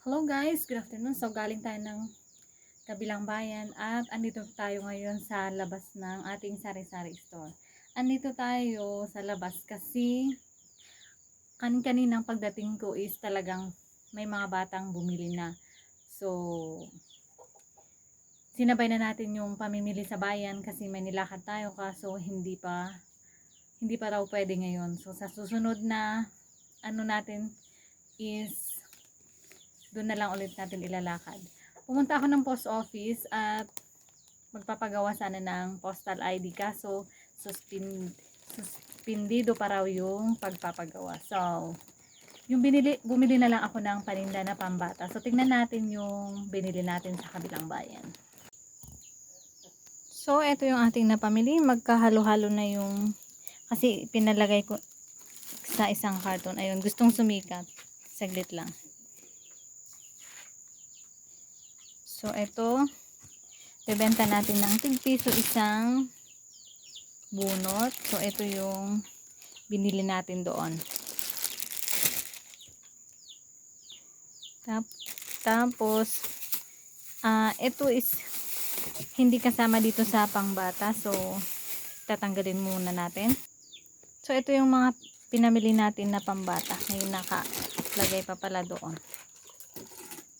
Hello guys, good afternoon. So galing tayo ng kabilang bayan at andito tayo ngayon sa labas ng ating sari-sari store. Andito tayo sa labas kasi kaninang pagdating ko is talagang may mga batang bumili na. So sinabay na natin yung pamimili sa bayan kasi may nilakad tayo kaso hindi pa raw pwede ngayon. So sa susunod na ano natin is doon na lang ulit natin ilalakad. Pumunta ako ng post office at magpapagawa sana ng postal ID kaso suspendido pa raw yung pagpapagawa. So, bumili na lang ako ng paninda na pambata. So, tingnan natin yung binili natin sa kabilang bayan. So, ito yung ating napamili. Magkahalo-halo na yung kasi pinalagay ko sa isang karton. Ayun, gustong sumikat. Saglit lang. So, ito, bebenta natin ng tig-piso isang bunot. So, ito yung binili natin doon. Tapos, ito is hindi kasama dito sa pangbata. So, tatanggalin muna natin. So, ito yung mga pinamili natin na pambata. Ngayon nakalagay pa pala doon.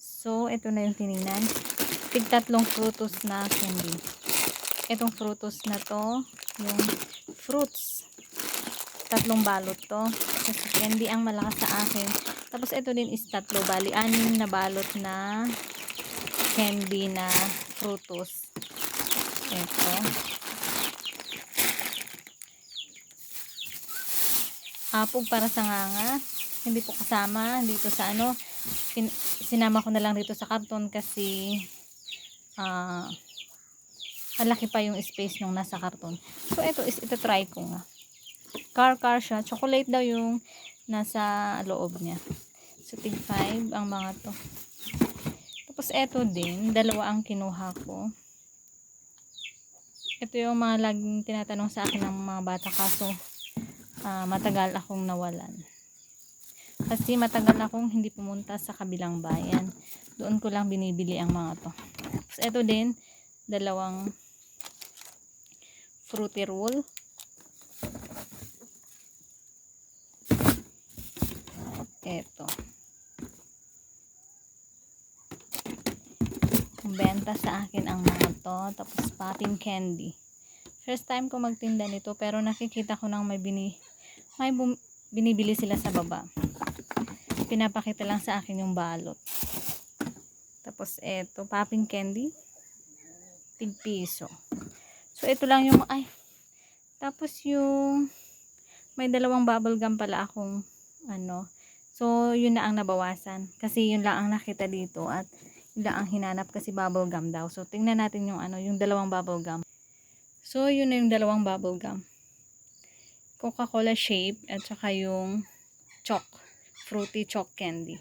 So, ito na yung tinignan. Tig-tatlong frutos na candy. Itong frutos na to, yung fruits. 3 balot to. Kasi candy ang malakas sa akin. Tapos ito din is 3, bali 6 na balot na candy na frutos. Ito. Apog para sa nganga. Hindi po kasama dito sa ano. Sinama ko na lang dito sa karton kasi malaki pa yung space nung nasa karton. So, ito try ko nga. Car siya. Chocolate daw yung nasa loob niya. So, tig 5 ang mga to. Tapos, ito din. 2 ang kinuha ko. Ito yung mga laging tinatanong sa akin ng mga bata. Kaso, matagal akong nawalan. Kasi matagal akong hindi pumunta sa kabilang bayan. Doon ko lang binibili ang mga to. Tapos, ito din. 2 fruity roll. Ito. Benta sa akin ang mga to. Tapos popping candy. First time ko magtinda nito pero nakikita ko nang may binibili sila sa baba. Pinapakita lang sa akin yung balot. Tapos ito, popping candy. Tig-piso. So ito lang yung tapos yung may 2 bubble gum pala akong So yun na ang nabawasan kasi yun lang ang nakita dito at yun lang ang hinanap kasi bubble gum daw. So tingnan natin yung yung 2 bubble gum. So yun na yung 2 bubble gum. Coca-Cola shape at saka yung fruity chalk candy.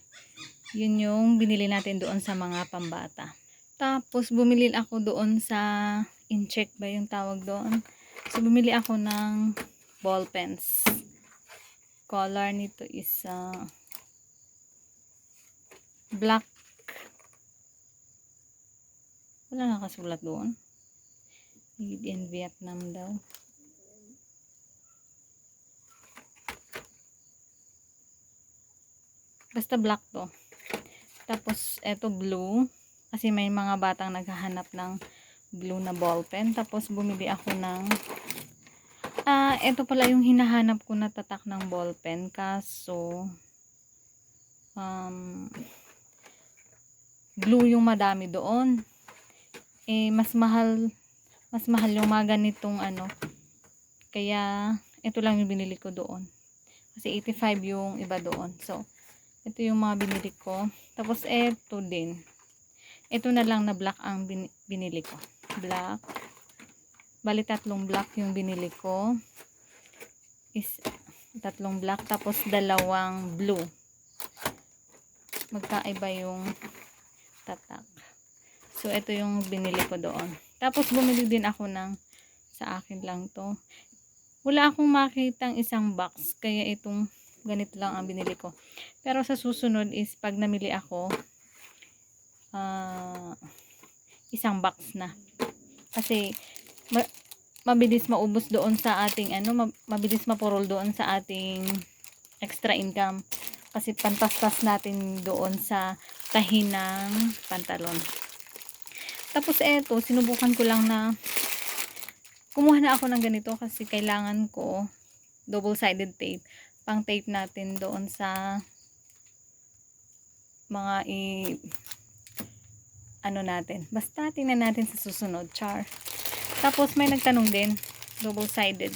Yun yung binili natin doon sa mga pambata. Tapos bumili ako doon sa incheck ba yung tawag doon. So bumili ako ng ball pens. Color nito is black. Wala nakasulat doon. Made in Vietnam daw. Basta black to. Tapos eto blue. Kasi may mga batang naghahanap ng blue na ball pen. Tapos bumili ako ng eto pala yung hinahanap ko na tatak ng ball pen. Kaso blue yung madami doon. Mas mahal yung mga ganitong Kaya ito lang yung binili ko doon. Kasi 85 yung iba doon. So ito yung mga binili ko. Tapos ito din. Ito na lang na black ang binili ko. Black. Bali 3 black yung binili ko. Is 3 black tapos 2 blue. Magkaiba yung tatak. So ito yung binili ko doon. Tapos bumili din ako sa akin lang to. Wala akong makitang isang box kaya itong ganito lang ang binili ko. Pero sa susunod is pag namili ako, isang box na. Kasi mabilis maubos doon sa ating mabilis mapurol doon sa ating extra income. Kasi pantastas natin doon sa tahi ng pantalon. Tapos eto, sinubukan ko lang na kumuha na ako ng ganito kasi kailangan ko double-sided tape. Pang tape natin doon sa mga natin. Basta tingnan natin sa susunod. Char. Tapos may nagtanong din, double-sided.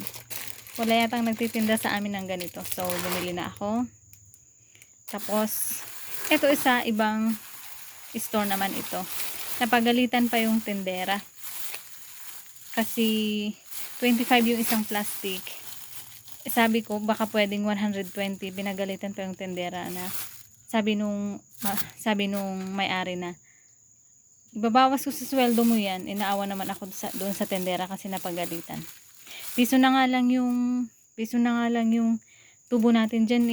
Wala yatang nagtitinda sa amin ng ganito. So, bumili na ako. Tapos, ito isa, ibang store naman ito. Napagalitan pa yung tindera. Kasi, 25 yung isang plastic. Sabi ko, baka pwedeng 120. Binagalitan pa yung tindera na sabi nung may-ari na, ibabawas ko sa sweldo mo yan. Inaawa naman ako doon sa tendera kasi napagalitan. Piso na nga lang yung tubo natin dyan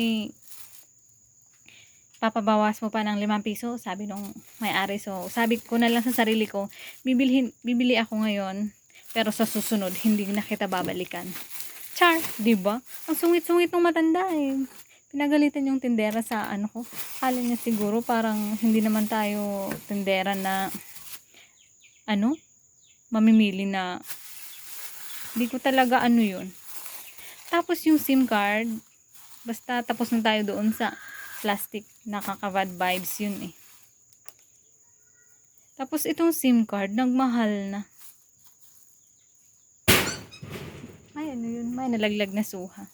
papabawas mo pa ng 5 piso, sabi nung may-ari. So, sabi ko na lang sa sarili ko, bibili ako ngayon, pero sa susunod, hindi na kita babalikan. Char, diba? Ang sungit-sungit ng matanda Pinagalitan yung tindera sa ko. Kala niya siguro parang hindi naman tayo tindera na mamimili na hindi ko talaga yun. Tapos yung SIM card, basta tapos na tayo doon sa plastic, nakaka-bad vibes yun Tapos itong SIM card, nagmahal na. May nalaglag na suha.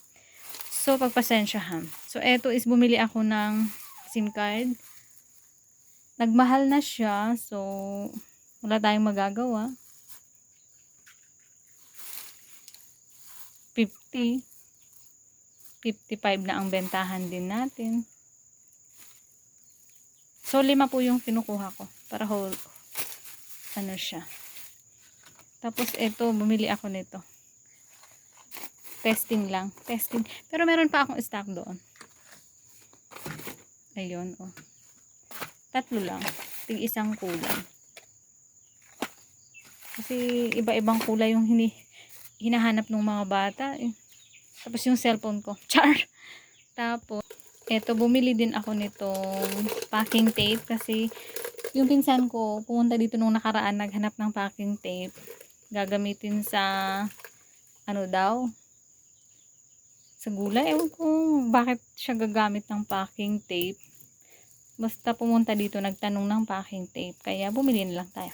So, pagpasensyahan. So, eto is bumili ako ng SIM card. Nagmahal na siya. So, wala tayong magagawa. 50. 55 na ang bentahan din natin. So, 5 po yung kinukuha ko. Para whole, siya. Tapos, eto, bumili ako nito. Testing lang. Testing. Pero meron pa akong stock doon. Ayun, 3 lang. Tig-isang kulay. Kasi iba-ibang kulay yung hinahanap ng mga bata. Tapos yung cellphone ko. Char! Tapos, eto, bumili din ako nitong packing tape. Kasi yung pinsan ko, pumunta dito nung nakaraan, naghanap ng packing tape. Gagamitin sa sa gulay. Ewan ko bakit siya gagamit ng packing tape. Basta pumunta dito, nagtanong ng packing tape. Kaya bumili na lang tayo.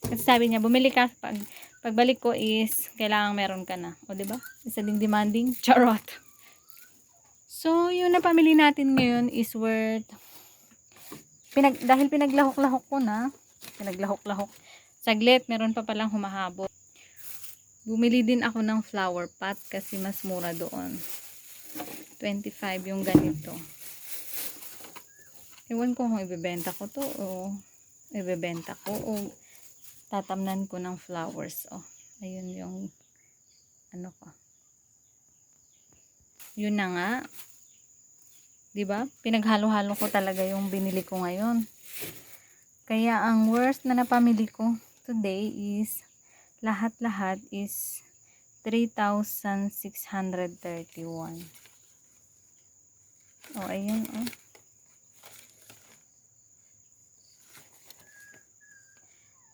Kasi sabi niya, bumili ka. Pagbalik ko is, kailangan meron ka na. O, diba? Isa ding demanding. Charot! So, yung napamili natin ngayon is worth, dahil pinaglahok-lahok ko na, saglit, meron pa palang humahabol. Bumili din ako ng flower pot kasi mas mura doon. 25 yung ganito. Ewan ko kung ibebenta ko to o tatamnan ko ng flowers. Ayun yung ko. Yun na nga. 'Di ba? Pinaghalo-halo ko talaga yung binili ko ngayon. Kaya ang worst na napamili ko today is lahat-lahat is 3,631. Ayun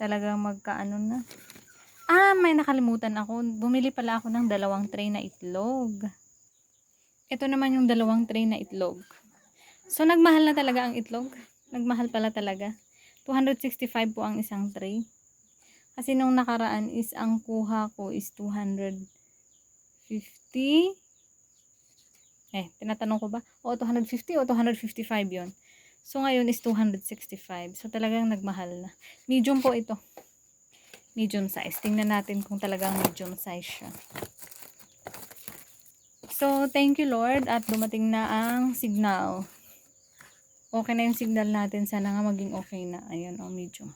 Talagang magkaano na. May nakalimutan ako. Bumili pala ako ng 2 tray na itlog. Ito naman yung 2 tray na itlog. So, nagmahal na talaga ang itlog. Nagmahal pala talaga. 265 po ang isang tray. Kasi nung nakaraan is ang kuha ko is 250. Tinatanong ko ba? 250 o 255 yon. So, ngayon is 265. So, talagang nagmahal na. Medium po ito. Medium size. Tingnan natin kung talagang medium size siya. So, thank you Lord at dumating na ang signal. Okay na yung signal natin. Sana nga maging okay na. Ayun, medium.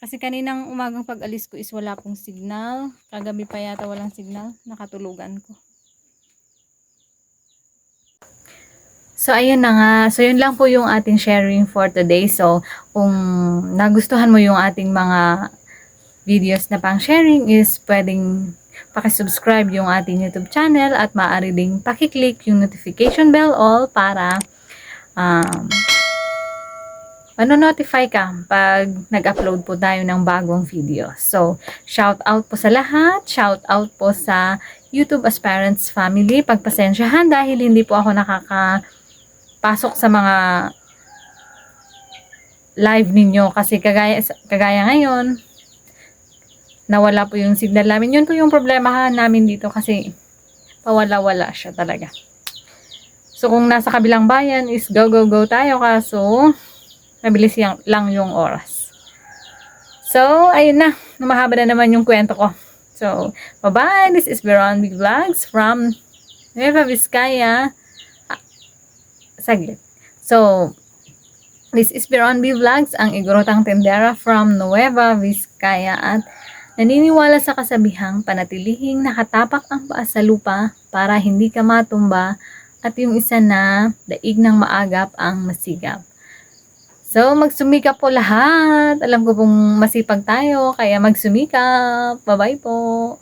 Kasi kaninang umagang pag-alis ko is wala pong signal. Kagabi pa yata walang signal. Nakatulugan ko. So, ayun na nga. So, yun lang po yung ating sharing for today. So, kung nagustuhan mo yung ating mga videos na pang sharing is pwedeng pakisubscribe yung ating YouTube channel at maaari ding pakiclick yung notification bell all para notify ka pag nag-upload po tayo ng bagong video. So, shout out po sa lahat. Shout out po sa YouTube Aspirants Family. Pagpasensyahan dahil hindi po ako nakakapasok sa mga live ninyo kasi kagaya ngayon nawala po yung signal namin. Yun po yung problema namin dito kasi pawala-wala siya talaga. So, kung nasa kabilang bayan is go tayo kaso mabilis lang yung oras. So, ayun na. Mahaba na naman yung kwento ko. So, bye-bye. This is Veron Big Vlogs from Nueva Vizcaya. Saglit. So, this is Veron Big Vlogs, ang igorotang tendera from Nueva Vizcaya at naniniwala sa kasabihang panatilihing nakatapak ang paa sa lupa para hindi ka matumba at yung isa na daig ng maagap ang masigap. So, magsumikap po lahat. Alam ko pong masipag tayo, kaya magsumikap. Bye-bye po.